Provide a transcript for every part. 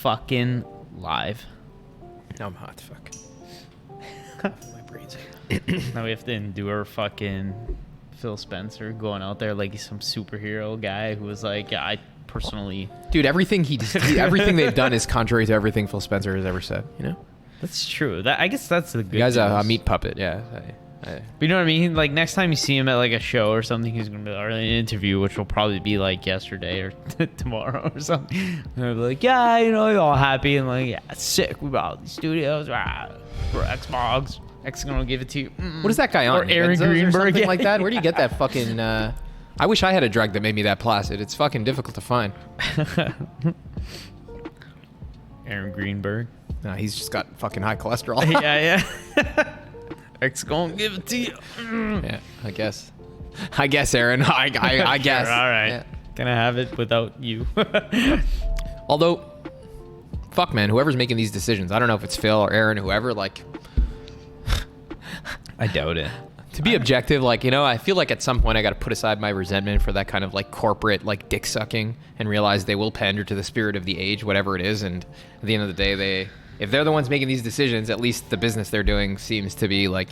fucking live. No, I'm hot. Fuck. My brain's. Now we have to endure fucking Phil Spencer going out there like he's some superhero guy who was like, yeah, I personally... Dude, everything everything they've done is contrary to everything Phil Spencer has ever said, you know? That's true. I guess that's the good The guy's a news. meat puppet, yeah. But you know what I mean? Like, next time you see him at, like, a show or something, he's going to be, or an interview, which will probably be, like, yesterday or tomorrow or something. And they'll be like, yeah, you know, you're all happy. And, like, yeah, sick. We bought these studios for Xbox. X is going to give it to you. What is that guy on? Or Aaron Bethesda Greenberg. or something like that? Where do you get that fucking... I wish I had a drug that made me that placid. It's fucking difficult to find. Aaron Greenberg. No, he's just got fucking high cholesterol. Yeah. X gonna give it to you. Yeah, I guess, Aaron. I guess. Sure, all right. Yeah. Gonna have it without you. Although, fuck, man, whoever's making these decisions, I don't know if it's Phil or Aaron, whoever, like... I doubt it. To be objective, like, you know, I feel like at some point I got to put aside my resentment for that kind of, like, corporate, like, dick sucking and realize they will pander to the spirit of the age, whatever it is. And at the end of the day, if they're the ones making these decisions, at least the business they're doing seems to be, like,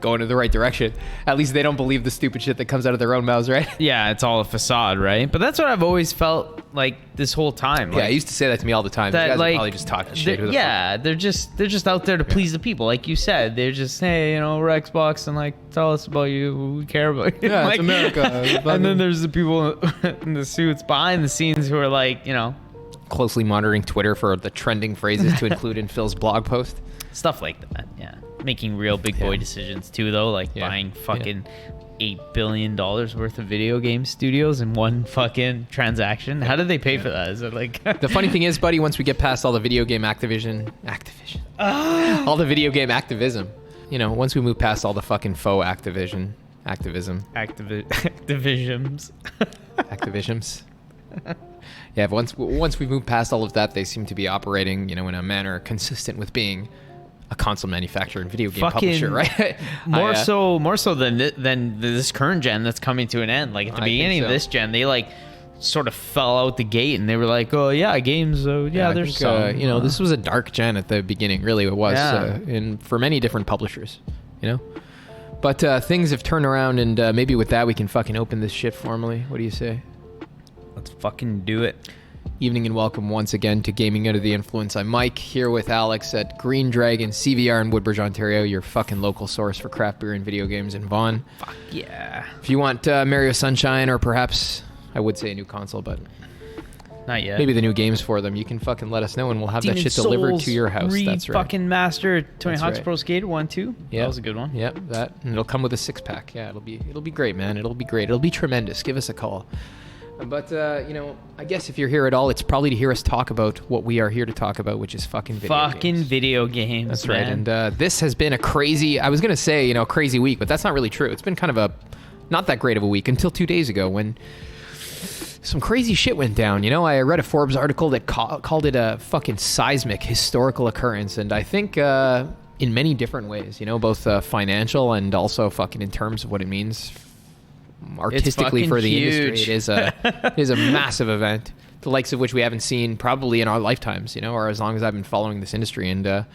going in the right direction. At least they don't believe the stupid shit that comes out of their own mouths, right? Yeah, it's all a facade, right? But that's what I've always felt like this whole time. Yeah, Like, I used to say that to me all the time. that, These guys like, are probably just talking shit. Who the yeah, they're just out there to please the people, like you said. They're just, hey, you know, we're Xbox, and like, tell us about you. We care about you. Yeah, like, it's America. And then there's the people in the suits behind the scenes who are like, you know, closely monitoring Twitter for the trending phrases to include in Phil's blog post. stuff like that. Yeah, making real big boy decisions too, though, like buying fucking $8 billion worth of video game studios in one fucking transaction. How did they pay for that? Is it like The funny thing is, buddy, once we get past all the video game activism, all the video game activism, you know, once we move past all the fucking faux activisms, yeah, but once we move past all of that, they seem to be operating, you know, in a manner consistent with being a console manufacturer and video game publisher, right? more so than this current gen that's coming to an end. Like at the beginning of this gen, they like sort of fell out the gate and they were like, oh yeah, games. There's some. You know, this was a dark gen at the beginning. Really, it was, and for many different publishers, you know. But things have turned around, and maybe with that we can fucking open this shit formally. What do you say? Let's fucking do it. Evening and welcome once again to Gaming Under the Influence. I'm Mike, here with Alex at Green Dragon CVR in Woodbridge, Ontario, your fucking local source for craft beer and video games in Vaughan. Fuck yeah. If you want Mario Sunshine, or perhaps, I would say a new console, but not yet. Maybe the new games for them, you can fucking let us know and we'll have that shit delivered to your house. That's right. Fucking Master, Tony Hawk's Pro Skater 1, 2. Yeah. That was a good one. Yep, that. And it'll come with a 6-pack. Yeah, it'll be great, man. It'll be great. It'll be tremendous. Give us a call. But, you know, I guess if you're here at all, it's probably to hear us talk about what we are here to talk about, which is fucking video games. That's right. And this has been a crazy, I was going to say, you know, crazy week, but that's not really true. It's been kind of not that great of a week until 2 days ago when some crazy shit went down. You know, I read a Forbes article that called it a fucking seismic historical occurrence. And I think in many different ways, you know, both financial and also fucking in terms of what it means artistically for the industry. It is a massive event, the likes of which we haven't seen probably in our lifetimes, you know, or as long as I've been following this industry. And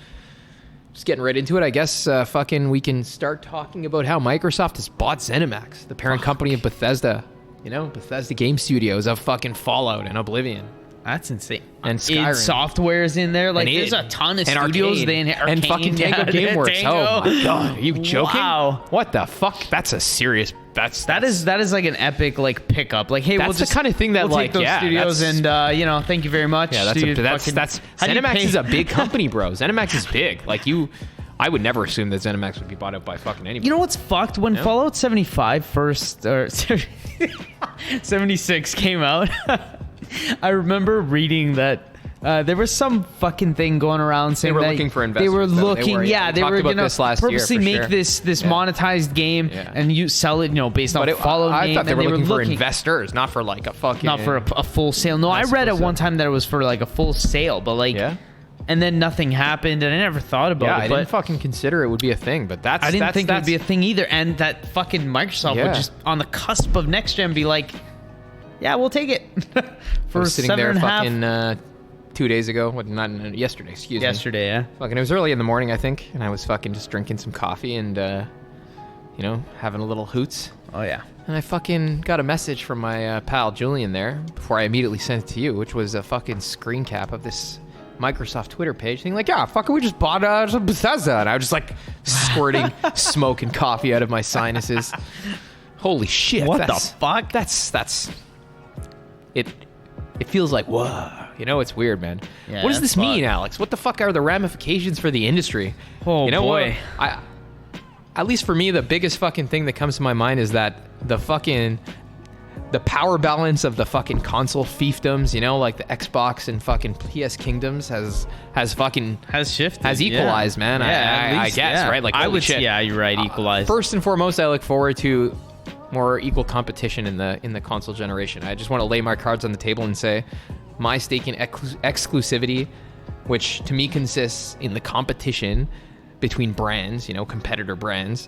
just getting right into it, I guess fucking we can start talking about how Microsoft has bought Zenimax, the parent company of Bethesda, you know, Bethesda game studios of fucking Fallout and Oblivion. That's insane. And Skyrim. Software is in there. Like, there's a ton of studios. Arcane. And fucking Tango Gameworks. Oh my god, are you joking? Wow. What the fuck? That's a serious. That is like an epic like pickup. Like, hey, that's the kind of thing that we'll take those studios and you know, thank you very much. Yeah, that's Zenimax is a big company, bro. Zenimax is big. Like I would never assume that Zenimax would be bought out by fucking anybody. You know what's fucked? When Fallout 75 first or 76 came out. I remember reading that there was some fucking thing going around saying they were that looking for investors. They were looking, they were gonna purposely make this monetized game and you sell it, you know, based on Fallout I game. thought they were looking for investors, not for like a fucking, not for a full sale. No, I read at one time that it was for like a full sale, but like, and then nothing happened, and I never thought about it. I didn't fucking consider it would be a thing, but I didn't think it would be a thing either, and that fucking Microsoft would just on the cusp of next gen be like, yeah, we'll take it for sitting there fucking 2 days ago. What? Not yesterday. Excuse me. Yesterday, yeah. Fucking, it was early in the morning, I think, and I was fucking just drinking some coffee and, having a little hoots. Oh, yeah. And I fucking got a message from my pal Julian there before I immediately sent it to you, which was a fucking screen cap of this Microsoft Twitter page saying like, yeah, fucking, we just bought some Bethesda. And I was just like squirting smoke and coffee out of my sinuses. Holy shit. What the fuck? That's it. It feels like, whoa. It's weird, man. Yeah, what does this mean, fucked. Alex? What the fuck are the ramifications for the industry? Oh, boy. At least for me, the biggest fucking thing that comes to my mind is that the power balance of the fucking console fiefdoms, like the Xbox and fucking PS kingdoms has shifted. has equalized, man. Yeah, I guess, right? Like, I holy would. shit. Yeah, you're right. Equalized. First and foremost, I look forward to more equal competition in the console generation. I just want to lay my cards on the table and say my stake in exclusivity, which to me consists in the competition between brands, competitor brands,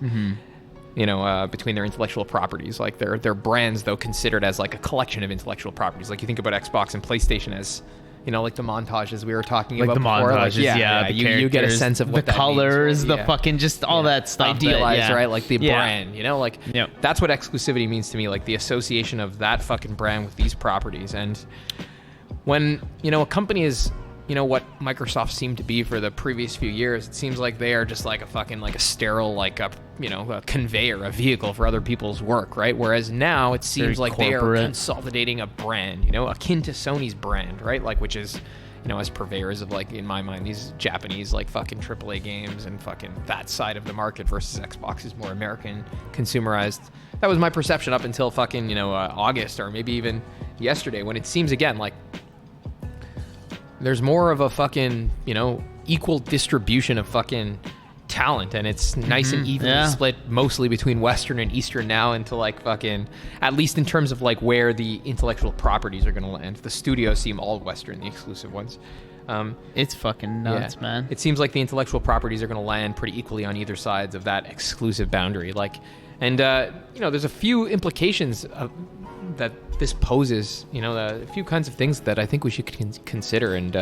between their intellectual properties. Like their brands, though, considered as like a collection of intellectual properties. Like you think about Xbox and PlayStation as, like the montages we were talking about before. Montages, like, you get a sense of what the that colors, means, right? the fucking just all that stuff. Idealized, right? Like the brand, Yep. That's what exclusivity means to me. Like the association of that fucking brand with these properties. And when, a company is, what Microsoft seemed to be for the previous few years, it seems like they are just like a fucking, like a sterile, like a conveyor, a vehicle for other people's work, right? Whereas now it seems Very like they are corporate. consolidating a brand, akin to Sony's brand, right? Like, which is, as purveyors of, like, in my mind, these Japanese, like, fucking AAA games and fucking that side of the market versus Xbox is more American, consumerized. That was my perception up until fucking, August or maybe even yesterday, when it seems, again, like, there's more of a fucking, equal distribution of fucking talent, and it's nice and evenly split mostly between Western and Eastern now into like fucking, at least in terms of like where the intellectual properties are going to land. The studios seem all Western, the exclusive ones. It's fucking nuts, man. It seems like the intellectual properties are going to land pretty equally on either sides of that exclusive boundary. Like, and there's a few implications that this poses, a few kinds of things that I think we should consider. And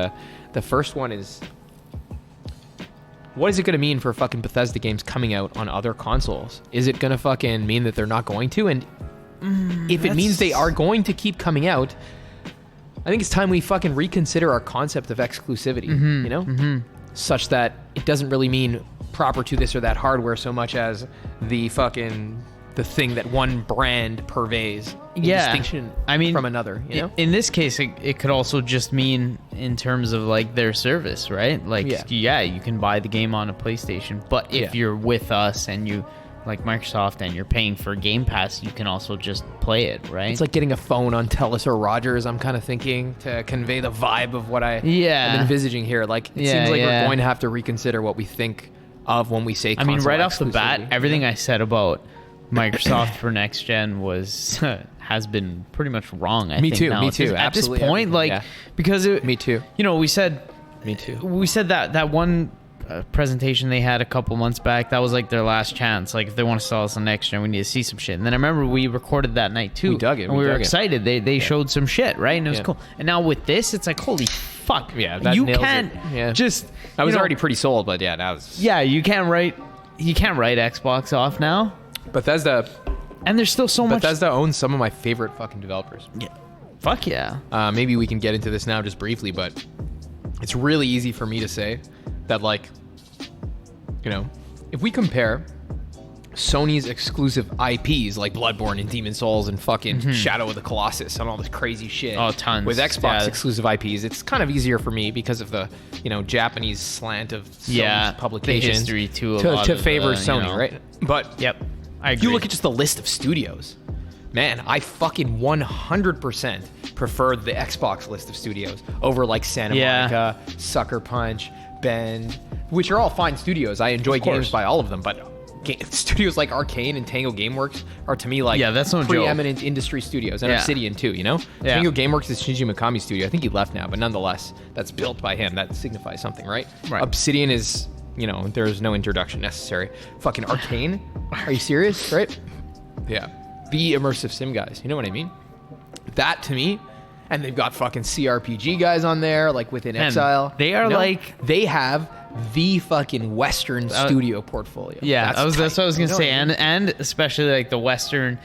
the first one is, what is it going to mean for fucking Bethesda games coming out on other consoles? Is it going to fucking mean that they're not going to? And if it means they are going to keep coming out, I think it's time we fucking reconsider our concept of exclusivity, such that it doesn't really mean proper to this or that hardware so much as the thing that one brand purveys in distinction from another, In this case, it could also just mean in terms of like their service, right? Like, you can buy the game on a PlayStation, but if you're with us and you like Microsoft and you're paying for Game Pass, you can also just play it, right? It's like getting a phone on TELUS or Rogers, I'm kind of thinking, to convey the vibe of what I'm envisaging here. Like, it seems like we're going to have to reconsider what we think of when we say console right off the bat, exclusivity. everything I said about Microsoft for next gen has been pretty much wrong. I think now. Me too. At this Absolutely point, because me too. We said that one presentation they had a couple months back, that was like their last chance. Like, if they want to sell us on next gen, we need to see some shit. And then I remember we recorded that night too. We dug it. And we were excited. They showed some shit, right? And it was cool. And now with this, it's like, holy fuck. Yeah, that you nails can't it. just. I was already pretty sold, but now it's. Yeah, you can't write Xbox off now. Bethesda. And there's still so much. Bethesda owns some of my favorite fucking developers. Yeah. Fuck yeah. Maybe we can get into this now just briefly, but it's really easy for me to say that, like, if we compare Sony's exclusive IPs like Bloodborne and Demon Souls and fucking Shadow of the Colossus and all this crazy shit. Oh, tons. With Xbox exclusive IPs, it's kind of easier for me because of the, Japanese slant of Sony's publications. The history to favor Sony, right? But I agree. if you look at just the list of studios, man, I fucking 100% prefer the Xbox list of studios over like Santa Monica, Sucker Punch, Bend, which are all fine studios. I enjoy games by all of them, but studios like Arcane and Tango Gameworks are to me like that's no preeminent industry studios, and Obsidian too, Tango Gameworks is Shinji Mikami's studio. I think he left now, but nonetheless, that's built by him. That signifies something, right? Obsidian is, there's no introduction necessary. Fucking Arcane? Are you serious? Right? Yeah. The immersive sim guys. You know what I mean? That to me, and they've got fucking CRPG guys on there, like Within Man, Exile. they are like they have the fucking Western studio portfolio. Yeah, that's what I was gonna say, what I mean? and especially like the Western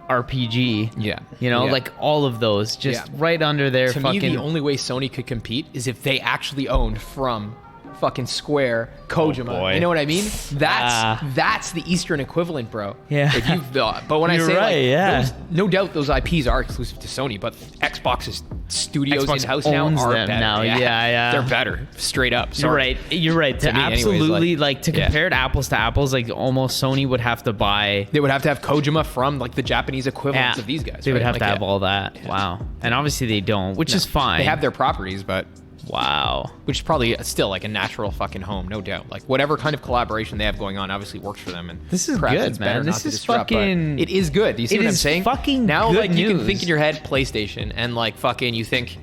RPG. Yeah. You know, Yeah. like all of those, just right under their To fucking. me, the only way Sony could compete is if they actually owned From, fucking Square, Kojima. boy. You know what I mean? That's the Eastern equivalent, bro. Yeah. If you've, but when I You're say right, yeah. no doubt those IPs are exclusive to Sony, but Xbox's studios Xbox in house now owns are them better. now. Yeah. They're better, straight up. You're right. You're right. To me anyways, absolutely, like, to compare it apples to apples, like almost Sony would have to buy. They would have to have Kojima from like the Japanese equivalents of these guys. They would right? have Like, to have yeah. all that. Yeah. Wow. And obviously they don't, which is fine. They have their properties, but Wow. which is probably still like a natural fucking home, no doubt. Like whatever kind of collaboration they have going on obviously works for them. And This is perhaps good, it's better man. not This to is disrupt, but fucking- It is good. Do you see It what I'm is saying? fucking now, good like you can news. think in your head PlayStation and like fucking you think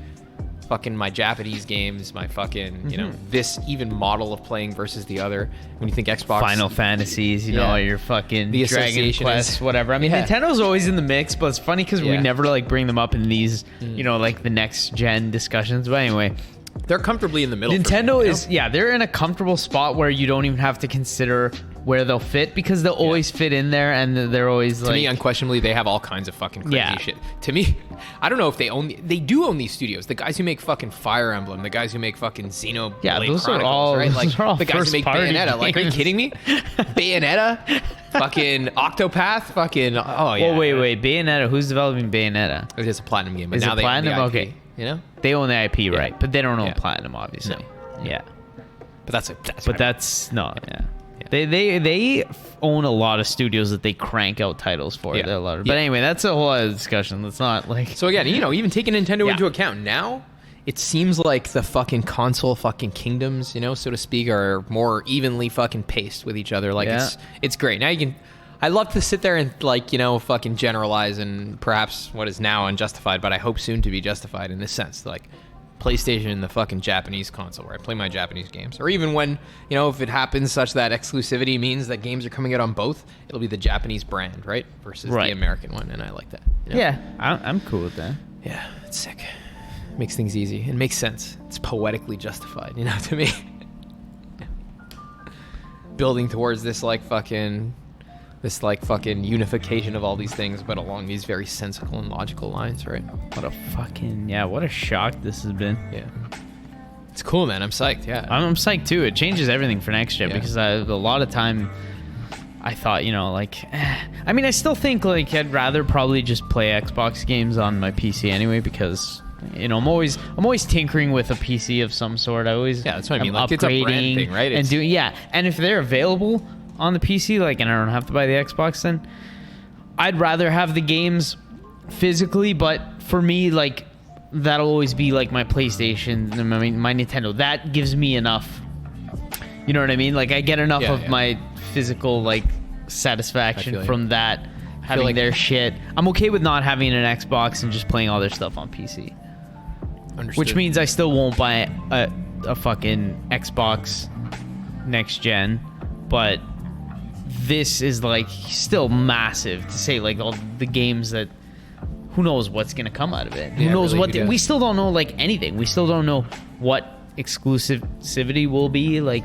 fucking my Japanese games, my fucking you know this even model of playing versus the other. When you think Xbox, Final Fantasies, you Yeah. know, your fucking The Dragon association Quest, is- whatever. I mean, Yeah. Nintendo's always in the mix, but it's funny because we Yeah. never like bring them up in these, you know, like the next gen discussions. But anyway, they're comfortably in the middle. for Nintendo me, you is, know? yeah, they're in a comfortable spot where you don't even have to consider where they'll fit because they'll always fit in there, and they're always To like, me, unquestionably, they have all kinds of fucking crazy Yeah. shit. To me, I don't know if they own. They do own these studios. The guys who make fucking Fire Emblem, the guys who make fucking Xenoblade Yeah, those are Chronicles, all- right? those Like are all the guys who make first-party Bayonetta. Like, are you games. kidding me? Bayonetta, fucking Octopath, fucking. Oh yeah. well, wait, Bayonetta. Who's developing Bayonetta? It is a platinum game, but Is now it they own the Platinum? IP, Okay. You know, They own the IP, right? But they don't own Yeah. Platinum, obviously. Yeah. but that's But what I that's no, yeah. They own a lot of studios that they crank out titles for. Yeah. They're a lot of, Yeah. but anyway, that's a whole other discussion. Let's not like. So again, you know, even taking Nintendo Yeah. into account now, it seems like the fucking console fucking kingdoms, you know, so to speak, are more evenly fucking paced with each other. Like Yeah. it's great. Now you can. I love to sit there and like you know fucking generalize and perhaps what is now unjustified, but I hope soon to be justified in this sense. Like PlayStation, the fucking Japanese console where I play my Japanese games, or even when you know if it happens such that exclusivity means that games are coming out on both, it'll be the Japanese brand, right, versus Right. the American one, and I like that. you know? Yeah, I'm cool with that. Yeah, it's sick. Makes things easy. It makes sense. It's poetically justified, you know, to me. Building towards this like fucking unification of all these things, but along these very sensical and logical lines, right? What a shock this has been. Yeah. It's cool, man. I'm psyched. Yeah. I'm psyched too. It changes everything for next gen Yeah. because a lot of time I thought, you know, like, I mean, I still think like I'd rather probably just play Xbox games on my PC anyway because. You know, I'm always tinkering with a PC of some sort. I always Yeah, that's what I mean. I'm Like, it's a brand upgrading thing, right? And It's- and if they're available on the PC, like, and I don't have to buy the Xbox, then I'd rather have the games physically. But for me, like, that'll always be like my PlayStation, I mean, my Nintendo. That gives me enough. You know what I mean? Like, I get enough of my physical like satisfaction feel you. from that. Having like- their shit. I'm okay with not having an Xbox and just playing all their stuff on PC. Understood. Which means I still won't buy a fucking Xbox next gen, but this is like still massive to say like all the games that who knows what's gonna come out of it. Who Yeah, knows really, what who does? we still don't know like anything. We still don't know what exclusivity will be like.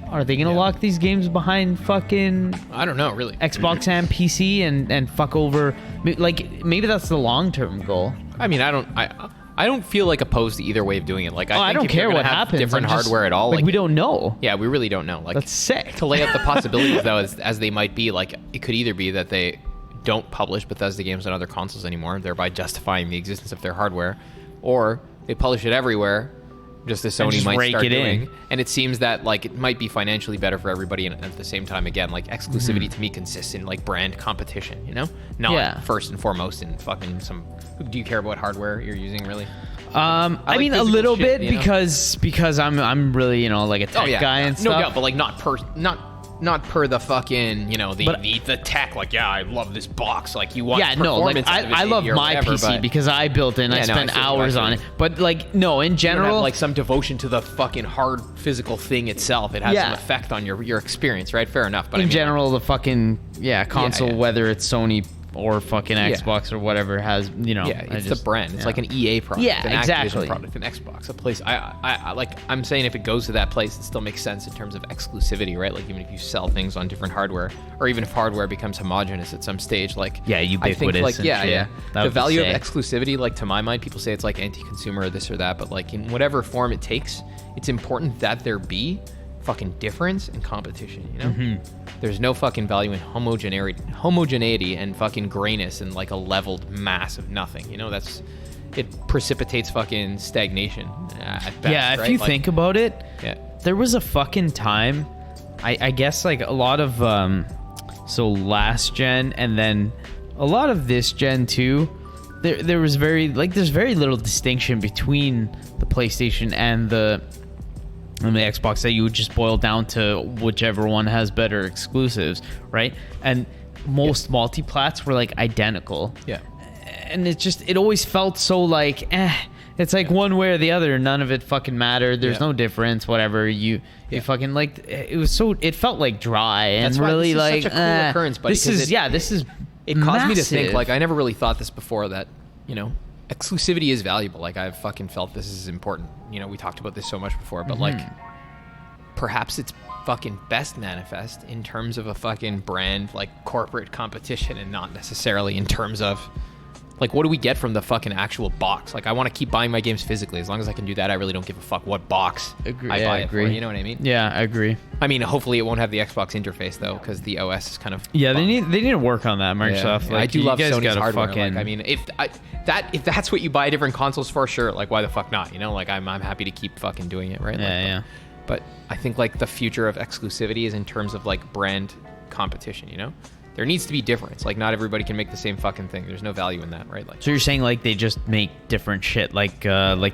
Are they gonna lock these games behind fucking I don't know, really. Xbox and PC and fuck over like maybe that's the long-term goal. I mean, I don't feel like opposed to either way of doing it. Like, I think don't if you're care gonna what have happens. different I'm just- hardware at all. Like we don't know. Yeah, we really don't know. Like, That's sick. to lay out the possibilities though as they might be, like it could either be that they don't publish Bethesda games on other consoles anymore, thereby justifying the existence of their hardware, or they publish it everywhere, just as And Sony just might rake start it in. doing. And it seems that like it might be financially better for everybody, and at the same time, again, like exclusivity to me consists in like brand competition, you know, not Yeah. first and foremost in fucking some. Do you care about hardware you're using really? I like mean a physical little shit, bit you know? because I'm really, you know, like a tech guy and no stuff. doubt, but like not per the fucking, you know, But- the tech. Like, yeah, I love this box. Like, you want Yeah, no, like performance out of it I love maybe or my whatever, PC but because I built it and Yeah, I no, spent I feel you, hours I feel on you. it. But like no, in you don't general, have like some devotion to the fucking hard physical thing itself. It has Yeah. some effect on your experience, right? Fair enough. But in I mean, general, the fucking console, yeah. whether it's Sony or fucking Xbox or whatever has, you know. Yeah, it's the brand. It's like an EA product, Yeah, an exactly. Activision product, an Xbox, a place. I like. I'm saying if it goes to that place, it still makes sense in terms of exclusivity, right? Like even if you sell things on different hardware, or even if hardware becomes homogenous at some stage, like ubiquitous. I think like That the would value of say. exclusivity, like to my mind, people say it's like anti-consumer or this or that, but like in whatever form it takes, it's important that there be fucking difference and competition, you know? There's no fucking value in homogeneity and fucking grayness and like a leveled mass of nothing, you know? It precipitates fucking stagnation at best, Yeah, if right? you Like, think about it, yeah, there was a fucking time, I guess like a lot of, so last gen and then a lot of this gen too, there was there's very little distinction between the PlayStation and the Xbox, that you would just boil down to whichever one has better exclusives, right? And most multiplats were like identical. yeah. And it always felt so like, it's like one way or the other. None of it fucking mattered. There's no difference. Whatever you fucking like. It felt like dry and That's why really this is like such a cool occurrence, buddy, This 'cause is It caused me to think, massive. like, I never really thought this before, that, you know, exclusivity is valuable. Like, I've fucking felt this is important. You know, we talked about this so much before, but like, perhaps it's fucking best manifest in terms of a fucking brand, like corporate competition, and not necessarily in terms of like, what do we get from the fucking actual box? Like, I want to keep buying my games physically. As long as I can do that, I really don't give a fuck what box I buy it for. You know what I mean? Yeah, I agree. I mean, hopefully it won't have the Xbox interface though, because the OS is kind of Yeah, they need to work on that, Microsoft. Yeah. Like, I do you love guys Sony's gotta hardware. fucking- Like, I mean, if that's what you buy different consoles for, sure. Like, why the fuck not? You know, like I'm happy to keep fucking doing it, right? Yeah, like, But I think like the future of exclusivity is in terms of like brand competition. You know, there needs to be difference. Like, not everybody can make the same fucking thing. There's no value in that, right? Like, So you're saying like they just make different shit, like you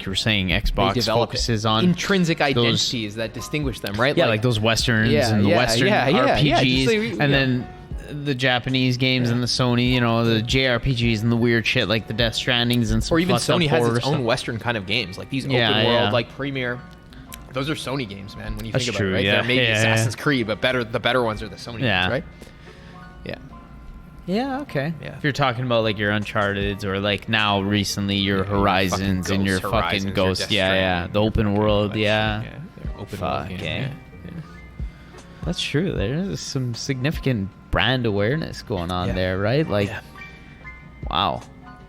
were saying, they Xbox develop focuses it. on Intrinsic those- identities that distinguish them, right? Yeah, like those westerns and the Western RPGs, and then the Japanese games and the Sony, you know, the JRPGs and the weird shit like the Death Strandings and some or even fucked up Sony has horror its own stuff. Western kind of games, like these Yeah, open world, yeah. like premier. Those are Sony games, man. When you That's think about true, it, right? yeah. They're maybe Yeah, Assassin's Creed, but the better ones are the Sony Yeah. games, right? Yeah. Yeah, okay. Yeah. If you're talking about like your Uncharted or like now recently your your Horizons fucking and your Ghosts, fucking Horizons, your Ghost, Death yeah, Stranding, the open world, Western, yeah. they're open Fuck, world games, eh? yeah. That's true. There's some significant brand awareness going on Yeah. there, right? Like, Yeah. wow.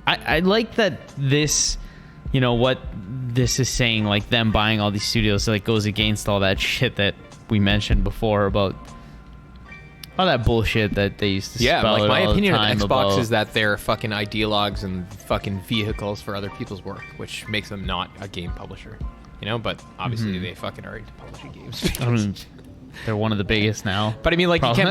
I like that this, you know, what this is saying, like them buying all these studios, like goes against all that shit that we mentioned before about all that bullshit that they used to Yeah, spell like out my all the opinion of time Xbox about, is that they're fucking ideologues and fucking vehicles for other people's work, which makes them not a game publisher, you know. But obviously they fucking are into publishing games. I mean, they're one of the biggest now. But I mean, like, Probably.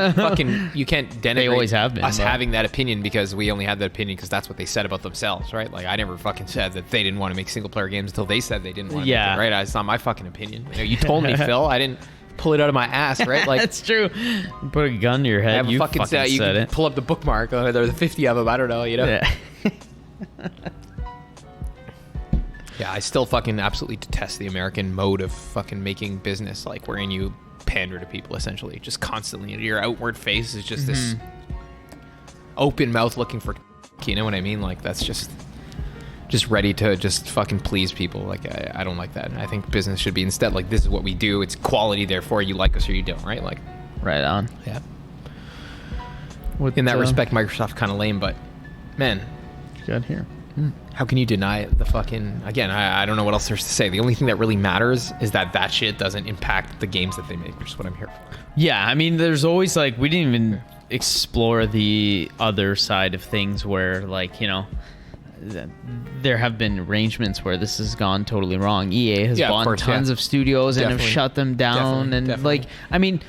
you can't denigrate They always have been, us but- having that opinion because we only had that opinion because that's what they said about themselves, right? Like, I never fucking said that they didn't want to make single player games until they said they didn't want to Yeah. make it, right? It's not my fucking opinion. You know, you told me, Phil. I didn't pull it out of my ass, right? Like, That's true. You put a gun to your I head. have You a fucking fucking you said can it. pull up the bookmark. There are 50 of them. I don't know, you know? Yeah. Yeah, I still fucking absolutely detest the American mode of fucking making business, like wherein you pander to people essentially, just constantly. Your outward face is just this open mouth looking for, you know what I mean? Like, that's just ready to just fucking please people. Like, I don't like that. I think business should be instead like, this is what we do. It's quality, therefore you like us or you don't, right? Like, Right on. yeah. What, In that respect, Microsoft's kind of lame, but man, what you got here? how can you deny the fucking... Again, I don't know what else there's to say. The only thing that really matters is that shit doesn't impact the games that they make, which is what I'm here for. Yeah, I mean, there's always like, we didn't even explore the other side of things where, like, you know, there have been arrangements where this has gone totally wrong. EA has Yeah, of bought course, tons yeah. of studios and have Definitely. shut them down. Definitely. Like, I mean,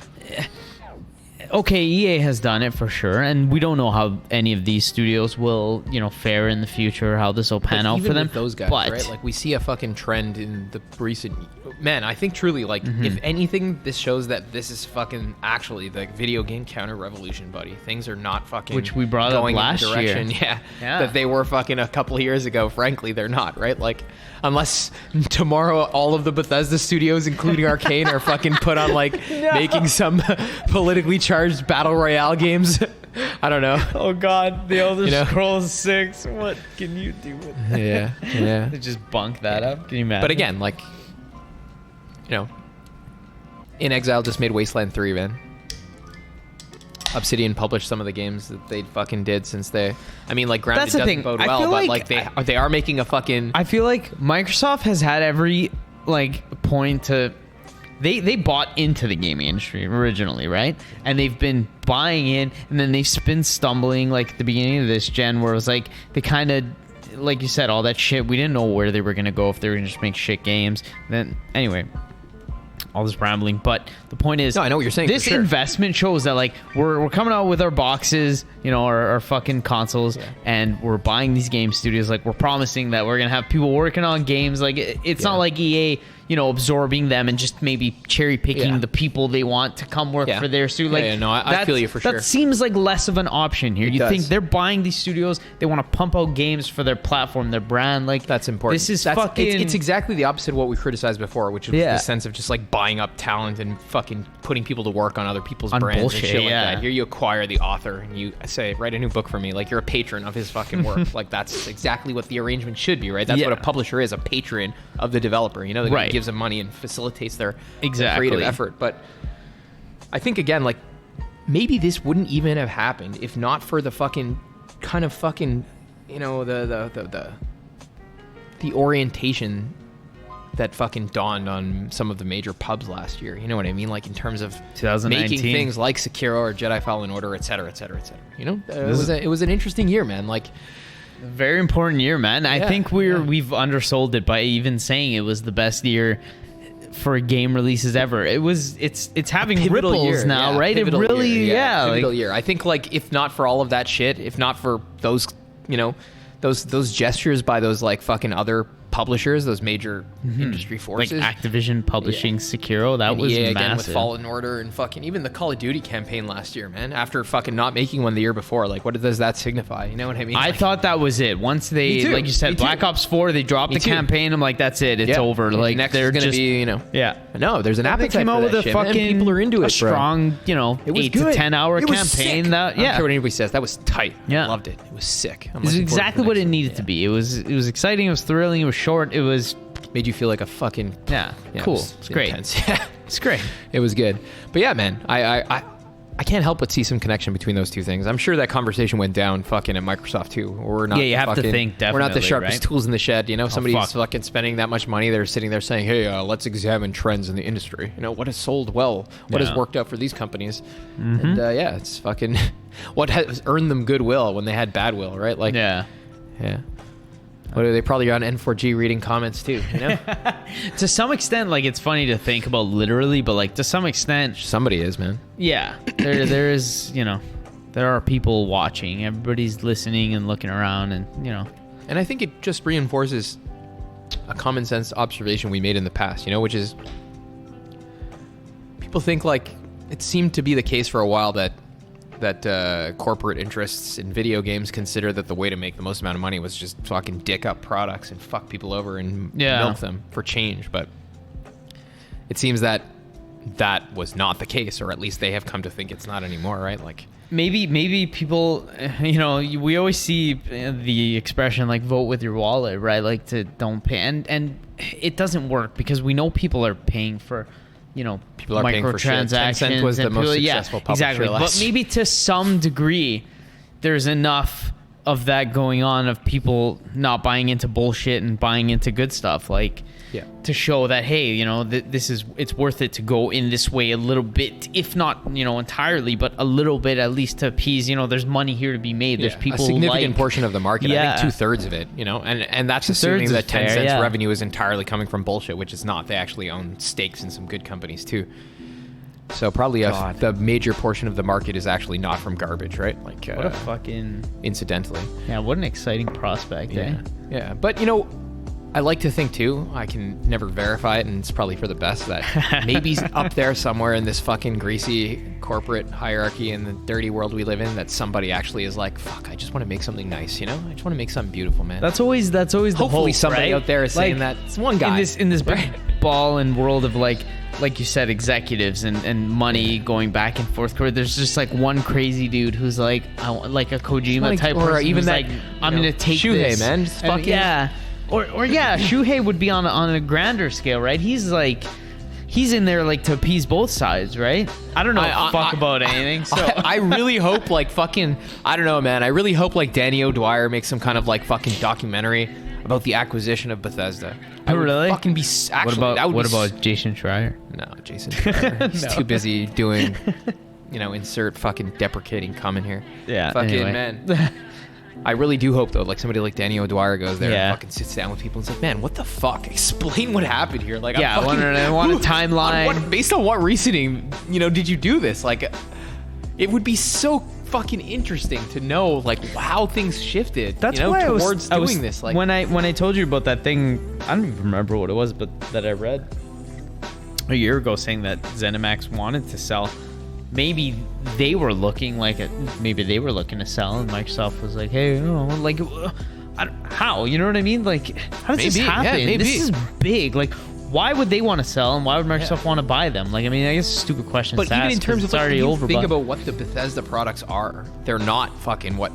okay, EA has done it for sure, and we don't know how any of these studios will, you know, fare in the future, how this will pan Like, out even for them. with those guys, but right? Like, we see a fucking trend in the recent... Man, I think truly, like, if anything, this shows that this is fucking actually the video game counter revolution, buddy. Things are not fucking Which we brought up going last in the direction, year. Yeah. that they were fucking a couple of years ago. Frankly, they're not, right? Like, unless tomorrow all of the Bethesda studios, including Arcane, are fucking put on, like, making some politically charged battle royale games. I don't know. Oh God, the Elder You know? Scrolls 6. What can you do with that? Yeah. They just bunk that up. Can you imagine? But again, like, In Exile just made Wasteland 3, man. Obsidian published some of the games that they fucking did since they... I mean, like, granted, That's the doesn't thing. bode I well, feel but, like they are making a fucking... I feel like Microsoft has had every, point to... They bought into the gaming industry originally, right? And they've been buying in, and then they've been stumbling, at the beginning of this gen, where it was like, they kind of... Like you said, all that shit, we didn't know where they were going to go, if they were going to just make shit games. Then, anyway... all this rambling, but the point is, No, I know what you're saying. This for sure. investment shows that we're coming out with our boxes, our fucking consoles, and we're buying these game studios. We're promising that we're gonna have people working on games. It's not like EA, absorbing them and just maybe cherry picking the people they want to come work for their studio. No, I feel you for sure. That seems like less of an option here. You does. think they're buying these studios? They want to pump out games for their platform, their brand. That's important. That's fucking. It's exactly the opposite of what we criticized before, which is the sense of just buying up talent and fucking putting people to work on other people's brands bullshit, and shit like that. Here you acquire the author and you say, write a new book for me. You're a patron of his fucking work. That's exactly what the arrangement should be, right? That's what a publisher is, a patron of the developer. That gives them money and facilitates their creative effort. But I think, again, maybe this wouldn't even have happened if not for the fucking the orientation that fucking dawned on some of the major pubs last year. You know what I mean? In terms of 2019. making things like Sekiro or Jedi Fallen Order, et cetera, et cetera, et cetera. It was an interesting year, man. Very important year, man. I think we've undersold it by even saying it was the best year for game releases ever. It's having ripples year, now, right? It really, pivotal year. I think if not for all of that shit, if not for those, those gestures by those fucking other publishers, those major industry forces, Activision publishing Sekiro, that was massive. Again with massive. Fallen Order and fucking even the Call of Duty campaign last year, man. After fucking not making one the year before, what does that signify? You know what I mean? I thought that was it. Once they, like you said, Black Ops 4, they dropped the campaign. I'm like, that's it. It's over. Next they're is gonna just be, No, there's an appetite. They came out with a shit, fucking man. People are into it, strong, it was 8 good. to 10 hour It was campaign. sick. That I don't care what anybody says. That was tight. Yeah. I loved it. It was sick. It was exactly what it needed to be. It was exciting. It was thrilling. It was short. It was made you feel like a fucking cool. It's great. Yeah, it's great. It was good. But yeah, man, I can't help but see some connection between those two things. I'm sure that conversation went down fucking at Microsoft too. We're not. Yeah, you have to think definitely. We're not the sharpest tools in the shed. Somebody's fuck. fucking spending that much money. They're sitting there saying, "Hey, let's examine trends in the industry. What has sold well? What has worked out for these companies?" And it's fucking what has earned them goodwill when they had bad will, right? Yeah. What are they probably on N4G reading comments too? To some extent, it's funny to think about literally, but to some extent, somebody is, man. Yeah, there is, there are people watching. Everybody's listening and looking around, and And I think it just reinforces a common sense observation we made in the past, which is people think it seemed to be the case for a while that corporate interests in video games consider that the way to make the most amount of money was just fucking dick up products and fuck people over and milk them for change. But it seems that was not the case, or at least they have come to think it's not anymore, right? Maybe people, we always see the expression vote with your wallet, right? To don't pay, and it doesn't work because we know people are paying for people are paying for shit. Microtransactions. Tencent was the most successful publisher exactly. last But maybe to some degree, there's enough of that going on of people not buying into bullshit and buying into good stuff, to show that, hey, it's worth it to go in this way a little bit, if not entirely, but a little bit at least to appease. There's money here to be made. There's people a significant portion of the market. I think 2/3 of it. And that's assuming that Tencent's revenue is entirely coming from bullshit, which is not. They actually own stakes in some good companies too. So probably the major portion of the market is actually not from garbage, right? What a fucking incidentally. Yeah, what an exciting prospect. Yeah. But I like to think too, I can never verify it, and it's probably for the best, that maybe up there somewhere in this fucking greasy corporate hierarchy in the dirty world we live in, that somebody actually is like, fuck, I just want to make something nice, I just want to make something beautiful, man. That's always the hopefully hope, somebody right? out there is saying that. It's one guy in this big ball and world of like you said, executives and money going back and forth. There's just like one crazy dude who's like, I want, like a Kojima type or person even who's that, like, I'm gonna take Shuhei, this, man, just and fucking yeah, or yeah, Shuhei would be on a grander scale, right? He's like. He's in there like to appease both sides, right? I don't know about anything. So I really hope like fucking, I don't know, man. I really hope like Danny O'Dwyer makes some kind of like fucking documentary about the acquisition of Bethesda. Oh, really? Fucking be actually. What about Jason Schreier? No, Jason Schreier. He's too busy doing, insert fucking deprecating comment here. Yeah. Fucking anyway. man. I really do hope though, like somebody like Danny O'Dwyer goes there and fucking sits down with people and says, "Man, what the fuck? Explain what happened here." Like, yeah, I want a timeline. Based on what reasoning, did you do this? Like, it would be so fucking interesting to know like how things shifted. That's why towards I was doing this. Like when I told you about that thing, I don't even remember what it was, but that I read a year ago saying that Zenimax wanted to sell. Maybe they were looking to sell, and Microsoft was like, "Hey, like, how? You know what I mean? Like, how does this happen? Yeah, maybe. This is big. Like, why would they want to sell, and why would Microsoft want to buy them? Like, I mean, I guess it's a stupid question. But to even ask, in terms of it's already over. Think about what the Bethesda products are. They're not fucking what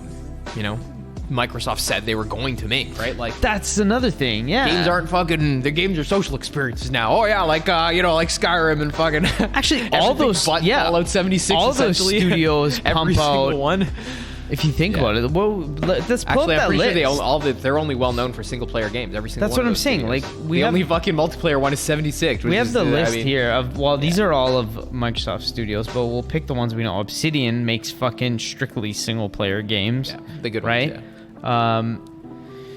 Microsoft said they were going to make, right? Like that's another thing. Yeah, games aren't fucking. The games are social experiences now. Oh yeah, like like Skyrim and fucking. Actually, all those Fallout 76. All those studios every pump out one. If you think about it, well, let's pull Actually, up that I'm pretty list. sure they're only well known for single player games. Every single. That's one what of I'm those saying. studios. Like the only fucking multiplayer one is 76. We have the list here of these are all of Microsoft studios, but we'll pick the ones we know. Obsidian makes fucking strictly single player games. Yeah, the good right? ones. Yeah.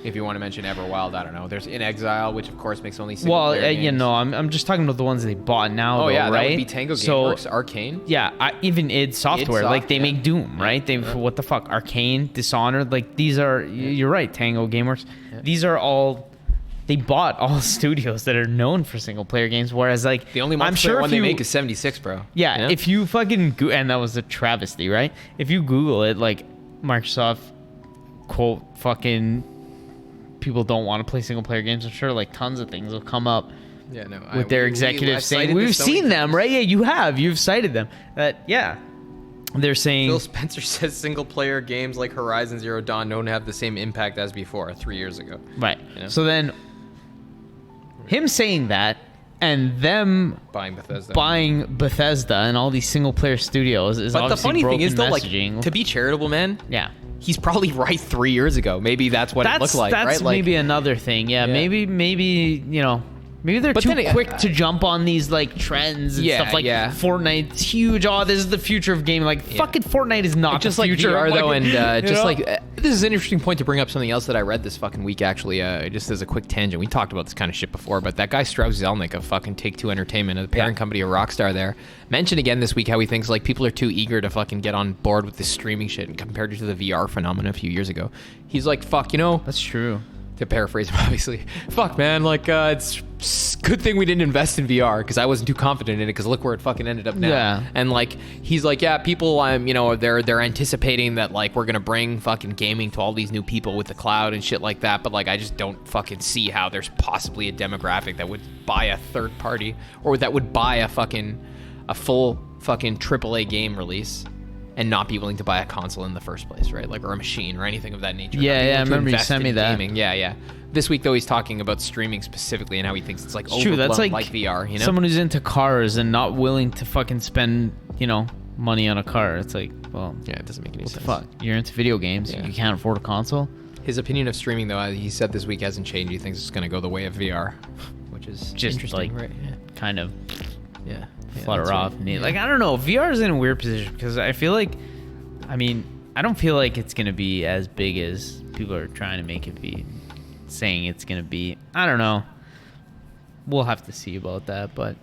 If you want to mention Everwild, I don't know. There's In Exile, which of course makes only single player games. I'm just talking about the ones they bought now. Oh though, yeah, right? that would be Tango Gameworks, Arcane. Yeah, even id Software, like they make Doom, right? They what the fuck, Arcane, Dishonored, like these are. You're right, Tango Gameworks. Yeah. These are all. They bought all studios that are known for single player games, whereas like the only one they make is 76, bro. Yeah, if you fucking and that was a travesty, right? If you Google it, like Microsoft quote fucking. People don't want to play single player games. I'm sure like tons of things will come up with their executives saying we've seen them, right? Yeah, you've cited them. They're saying Phil Spencer says single player games like Horizon Zero Dawn don't have the same impact as before 3 years ago. Right. So then him saying that and them buying Bethesda and all these single player studios is but obviously the funny thing is though, messaging. Like to be charitable, man. Yeah. He's probably right 3 years ago. Maybe that's what it looked like, right? That's maybe another thing. Yeah, maybe maybe they're too quick to jump on these like trends and stuff like Fortnite's huge. Oh, this is the future of gaming. Like fucking Fortnite is not just the future like VR though, and this is an interesting point to bring up something else that I read this fucking week actually. Just as a quick tangent, we talked about this kind of shit before, but that guy Strauss Zelnick of fucking Take-Two Entertainment, the parent company of Rockstar, there mentioned again this week how he thinks like people are too eager to fucking get on board with this streaming shit and compared it to the VR phenomenon a few years ago. He's like, fuck, that's true. To paraphrase him, obviously, fuck, man, like it's good thing we didn't invest in VR because I wasn't too confident in it because look where it fucking ended up now. Yeah. And like he's like, yeah, people, they're anticipating that like we're gonna bring fucking gaming to all these new people with the cloud and shit like that, but like I just don't fucking see how there's possibly a demographic that would buy a third party or that would buy a full fucking AAA game release and not be willing to buy a console in the first place, right? Like, or a machine or anything of that nature. Yeah, I remember you sent me that. Gaming. Yeah. This week, though, he's talking about streaming specifically and how he thinks it's like overblown, true. That's like VR, someone who's into cars and not willing to fucking spend, money on a car. It's like, well, yeah, it doesn't make any sense. What the fuck? You're into video games. Yeah. You can't afford a console. His opinion of streaming, though, he said this week hasn't changed. He thinks it's going to go the way of VR, which is just interesting, like, right? Yeah. Kind of, yeah, flutter off. Right. Like, I don't know. VR is in a weird position because I feel like, I don't feel like it's going to be as big as people are trying to make it be, saying it's going to be. I don't know. We'll have to see about that, but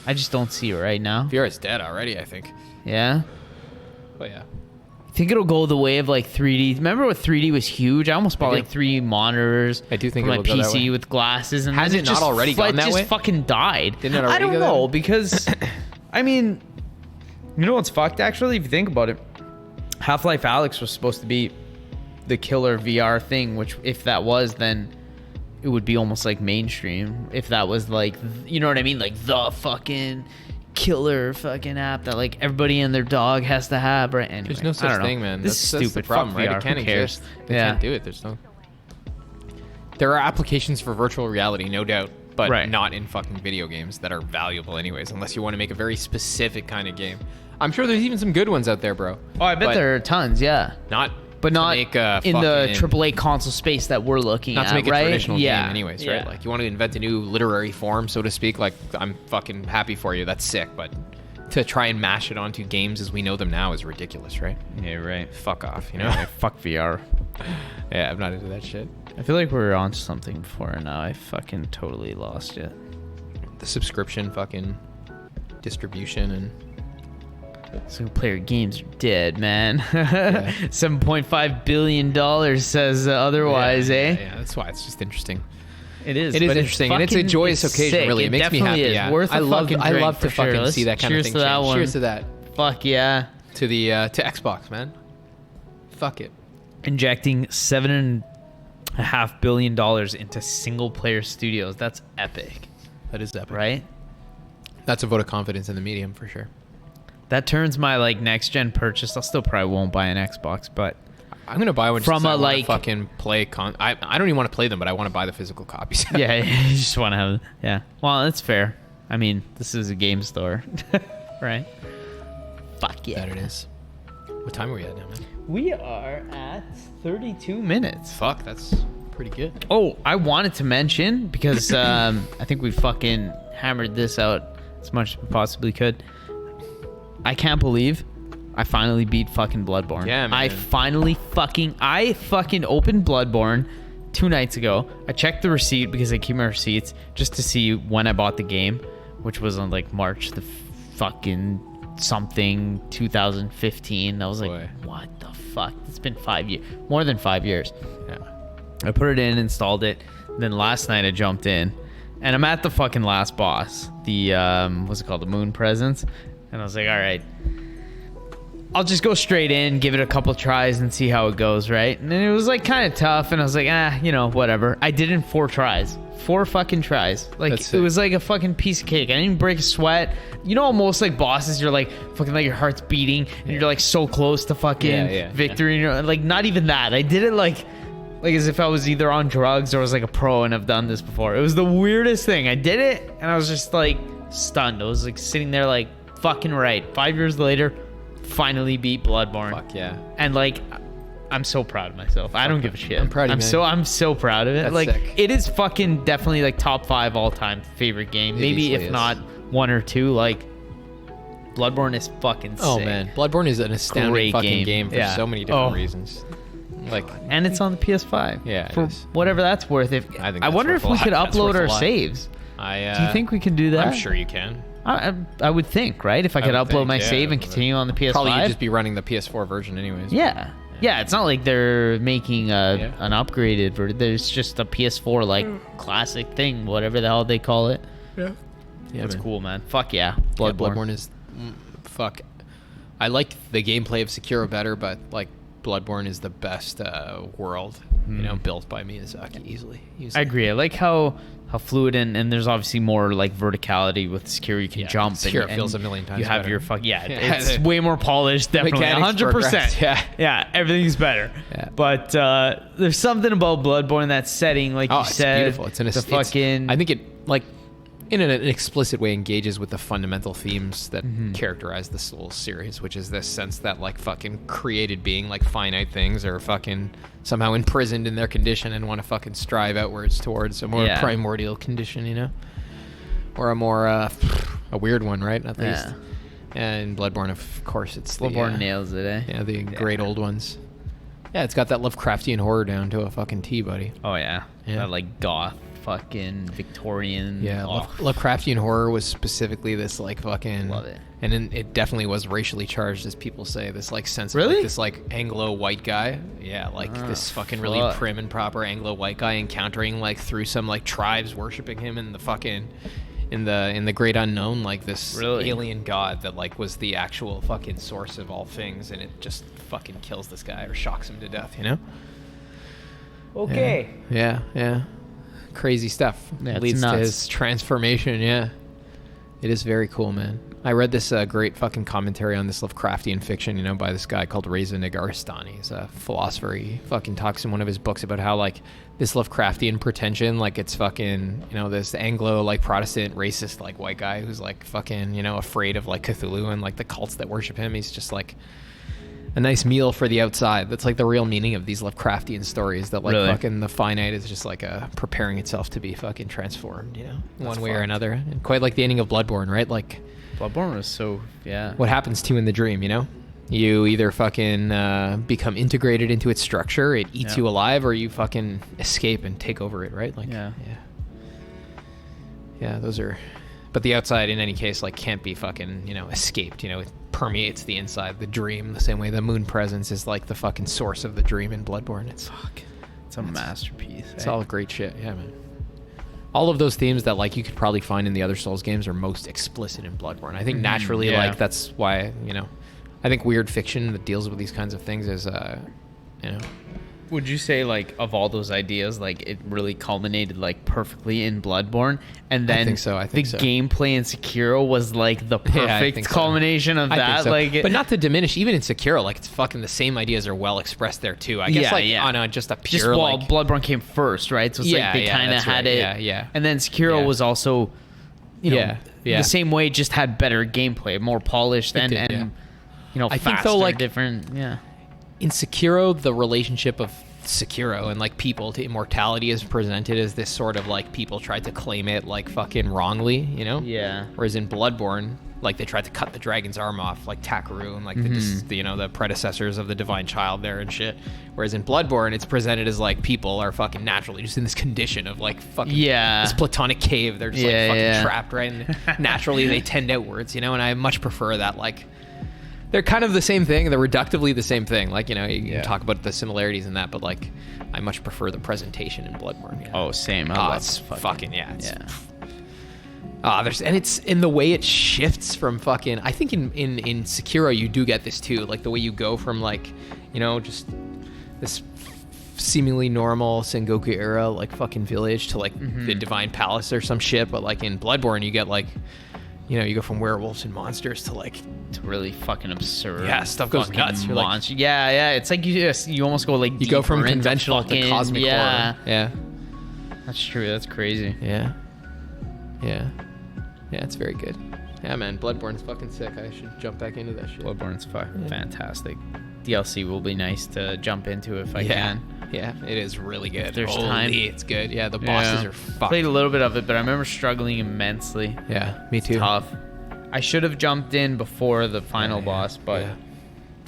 I just don't see it right now. VR is dead already, I think. Yeah? Oh, yeah. I think it'll go the way of like 3D. Remember when 3D was huge? I almost bought like 3 monitors. I do think for it my will go that way. PC with glasses, and has it not already gone that way? Just fucking died. Didn't it already I don't go know that because, you know what's fucked actually? If you think about it, Half-Life Alyx was supposed to be the killer VR thing. Which, if that was, then it would be almost like mainstream if that was like, you know what I mean, like the fucking killer fucking app that like everybody and their dog has to have, right? Anyway, There's no such thing, man. This is stupid. That's the problem, Fuck right? VR. It can't Who cares? exist. They can't do it. There are applications for virtual reality, no doubt, but not in fucking video games that are valuable anyways, unless you want to make a very specific kind of game. I'm sure there's even some good ones out there, bro. Oh, I bet there are tons, yeah. Not But not make in the AAA console space that we're looking at, not to make a right? traditional game anyways, right? Like, you want to invent a new literary form, so to speak, like, I'm fucking happy for you. That's sick, but to try and mash it onto games as we know them now is ridiculous, right? Yeah, right. Fuck off, you know? Yeah, fuck VR. Yeah, I'm not into that shit. I feel like we were on something before, and now I fucking totally lost it. The subscription fucking distribution and... Single player games are dead, man. $7.5 billion says otherwise, eh? Yeah, that's why it's just interesting. It is. It is interesting, and it's a joyous occasion. Sick. Really, it makes me happy. Is. Yeah, Worth I love to sure. see that kind of thing. Cheers to that one. Cheers to that. Fuck yeah. To the to Xbox, man. Fuck it. Injecting $7.5 billion into single player studios. That's epic. That is epic, right? That's a vote of confidence in the medium for sure. That turns my like next gen purchase. I still probably won't buy an Xbox, but I'm gonna buy one from just a like fucking play. I don't even want to play them, but I want to buy the physical copies. Yeah, you just want to have. Yeah, well, that's fair. I mean, this is a game store, right? Fuck yeah. That it is. What time are we at now, man? We are at 32 minutes. Fuck, that's pretty good. Oh, I wanted to mention because I think we fucking hammered this out as much as we possibly could. I can't believe I finally beat fucking Bloodborne. Yeah, man. I fucking opened Bloodborne 2 nights ago. I checked the receipt because I keep my receipts just to see when I bought the game, which was on like March the fucking something 2015. I was like, what the fuck? It's been 5 years, more than 5 years. Yeah. I put it in, installed it. Then last night I jumped in, and I'm at the fucking last boss. The what's it called? The Moon Presence. And I was like, all right, I'll just go straight in, give it a couple tries and see how it goes, right? And then it was like kind of tough, and I was like, whatever. I did it in 4 tries. 4 fucking tries. Like, it was like a fucking piece of cake. I didn't even break a sweat. You know, most like bosses, you're like fucking like your heart's beating and you're like so close to fucking victory. And you're like, not even that. I did it like as if I was either on drugs or was like a pro and I've done this before. It was the weirdest thing. I did it and I was just like stunned. I was like sitting there like, fucking right. 5 years later, finally beat Bloodborne. Fuck yeah. And like, I'm so proud of myself. I don't give a shit. I'm proud of you, I'm so proud of it. That's like sick. It is fucking definitely like top 5 all-time favorite game. Maybe if not 1 or 2. Like Bloodborne is fucking sick. Oh man, Bloodborne is an astounding Great fucking game for so many different reasons. Like, and it's on the PS5. Yeah, for whatever that's worth. I wonder if we could upload our saves. Do you think we can do that? I'm sure you can. I would think, right? If I could upload my save and continue on the PS5. Probably you'd just be running the PS4 version anyways. Yeah. Yeah, it's not like they're making an upgraded version. There's just a PS4 like classic thing, whatever the hell they call it. Yeah. Yeah, it's cool, man. Fuck yeah. Bloodborne is fuck. I like the gameplay of Sekiro better, but like Bloodborne is the best world, built by Miyazaki easily. I agree. I like how fluid and there's obviously more like verticality with Sekiro. You can jump. Sekiro and feels a million times. You have better. your fuck. Yeah, it's way more polished. Definitely, 100%. Yeah, everything's better. Yeah. But there's something about Bloodborne, that setting, like you said. It's beautiful. It's fucking. I think it like in an explicit way engages with the fundamental themes that characterize this whole series, which is this sense that like fucking created being, like finite things, are fucking somehow imprisoned in their condition and want to fucking strive outwards towards a more primordial condition, or a more a weird one, right? At least. And Bloodborne, of course, it's Bloodborne nails it, eh? Yeah, the great old ones. Yeah, it's got that Lovecraftian horror down to a fucking T, buddy. Oh yeah. That like goth fucking Victorian. Yeah, Lovecraftian horror was specifically this like fucking. Love it. And then it definitely was racially charged, as people say. This like sense of really? like, this like Anglo white guy. Yeah, like this fucking really prim and proper Anglo white guy encountering like through some like tribes worshiping him in the fucking in the great unknown, like this alien god that like was the actual fucking source of all things, and it just fucking kills this guy or shocks him to death, Okay. Yeah. crazy stuff. Yeah, it's leads to nuts. his transformation. Yeah, it is very cool, man. I read this great fucking commentary on this Lovecraftian fiction, you know, by this guy called Reza Negarestani. He's a philosopher. He fucking talks in one of his books about how, like, this Lovecraftian pretension, like, it's fucking, you know, this Anglo, like, Protestant, racist, like, white guy who's, like, fucking, you know, afraid of, like, Cthulhu and, like, the cults that worship him. He's just, like, a nice meal for the outside. That's, like, the real meaning of these Lovecraftian stories, that, like, Really? fucking the finite is just, like, preparing itself to be fucking transformed, you know, That's one way or fucked. another. And quite like the ending of Bloodborne, right? Like, Bloodborne was so, yeah. what happens to you in the dream, you know? You either fucking become integrated into its structure, it eats Yeah. you alive, or you fucking escape and take over it, right? Like, Yeah. yeah, those are... But the outside, in any case, like, can't be fucking, you know, escaped, you know? It permeates the inside, the dream, the same way the moon presence is, like, the fucking source of the dream in Bloodborne. It's a masterpiece. It's all great shit, yeah, man. All of those themes that, like, you could probably find in the other Souls games are most explicit in Bloodborne. I think naturally, yeah. like, that's why, you know, I think weird fiction that deals with these kinds of things is, you know, Would you say, like, of all those ideas, like, it really culminated, like, perfectly in Bloodborne? And then think so, I think the so. gameplay in Sekiro was, like, the Yeah, I perfect think so. culmination of I that. think so. Like, But not to diminish, even in Sekiro, like, it's fucking the same ideas are well expressed there too. I guess, Yeah, like, yeah. on a just a pure, just well, like, Bloodborne came first, right? So it's Yeah, like they yeah, kind of that's had right. it. Yeah, yeah. And then Sekiro Yeah. was also, you know, Yeah, yeah. the same way, just had better gameplay, more polished, It and, did, and you know, I faster, think, though, like, different. Yeah. in Sekiro, the relationship of Sekiro and, like, people to immortality is presented as this sort of, like, people tried to claim it, like, fucking wrongly, you know? Yeah. Whereas in Bloodborne, like, they tried to cut the dragon's arm off, like Takaru and, like, the you know, the predecessors of the divine child there and shit. Whereas in Bloodborne, it's presented as, like, people are fucking naturally just in this condition of, like, fucking Yeah. this platonic cave. They're just, Yeah, like, fucking yeah. trapped, right? And naturally they tend outwards, you know? And I much prefer that, like, they're kind of the same thing. They're reductively the same thing. Like, you know, you can talk about the similarities in that, but, like, I much prefer the presentation in Bloodborne. Yeah. Oh, same. I Oh, love it's fucking, yeah. It's, yeah. and it's in the way it shifts from fucking. I think in Sekiro you do get this too, like the way you go from, like, you know, just this seemingly normal Sengoku era, like, fucking village to, like, the Divine Palace or some shit. But, like, in Bloodborne you get, like, you know, you go from werewolves and monsters to, like, It's really fucking absurd. Yeah, stuff goes fucking nuts. You're like- monster. Yeah. It's like you almost go, like, you go from deeper into conventional to fucking- cosmic yeah. horror. Yeah, That's true. That's crazy. yeah, yeah, yeah. It's very good. Yeah, man, Bloodborne's fucking sick. I should jump back into that shit. Bloodborne's fucking fantastic. DLC will be nice to jump into if I Yeah. can. Yeah, it is really good. There's Holy, time. it's good. Yeah, the bosses Yeah. are fucked. Played a little bit of it, but I remember struggling immensely. Yeah, me too. Tough. I should have jumped in before the final Yeah, boss, but yeah,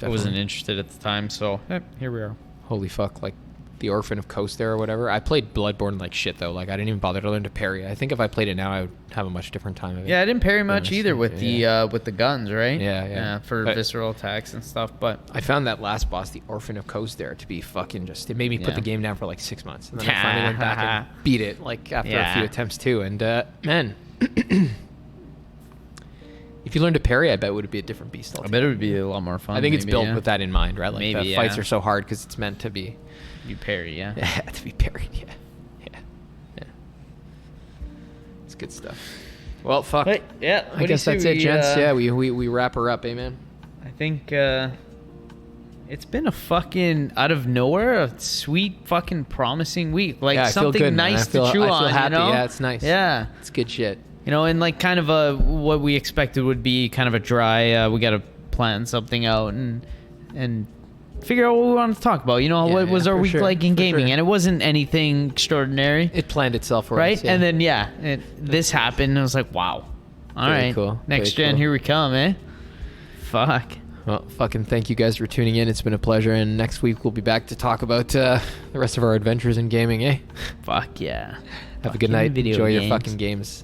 I wasn't definitely. interested at the time. So here we are. Holy fuck, like the Orphan of Coast there or whatever. I played Bloodborne like shit though. Like, I didn't even bother to learn to parry. I think if I played it now, I would have a much different time of it. Yeah, I didn't parry much honestly, either with the guns, right? Yeah. for But- visceral attacks and stuff. But I found that last boss, the Orphan of Coast there, to be fucking just... It made me put Yeah. the game down for like 6 months. And then I finally went back and beat it, like, after a Yeah. few attempts too. And, man... If you learned to parry, I bet it would be a different beast. I bet it would be a lot more fun. I think it's maybe, built yeah. with that in mind, right? Like, Maybe, the fights yeah. are so hard because it's meant to be... You parry, yeah. Yeah, to be parried, yeah. It's good stuff. Well, fuck. But, yeah, I guess that's it, gents. Yeah, we wrap her up, amen. I think it's been a fucking out of nowhere, a sweet fucking promising week. Like, Yeah, I feel something good, man. nice I feel- to chew I feel on. happy. You know? Yeah, it's nice. Yeah. It's good shit. You know, and like kind of what we expected would be kind of a dry. We got to plan something out and figure out what we want to talk about. You know, Yeah, what was yeah, our for week sure, like in for gaming? sure. And it wasn't anything extraordinary, It planned itself for right? us. Yeah. And then this happened. And I was like, wow. All Very right, cool. next Very gen, cool. here we come, eh? Fuck. Well, fucking thank you guys for tuning in. It's been a pleasure. And next week we'll be back to talk about the rest of our adventures in gaming, eh? Fuck yeah. Have a good Fucking night. video Enjoy your games. fucking games.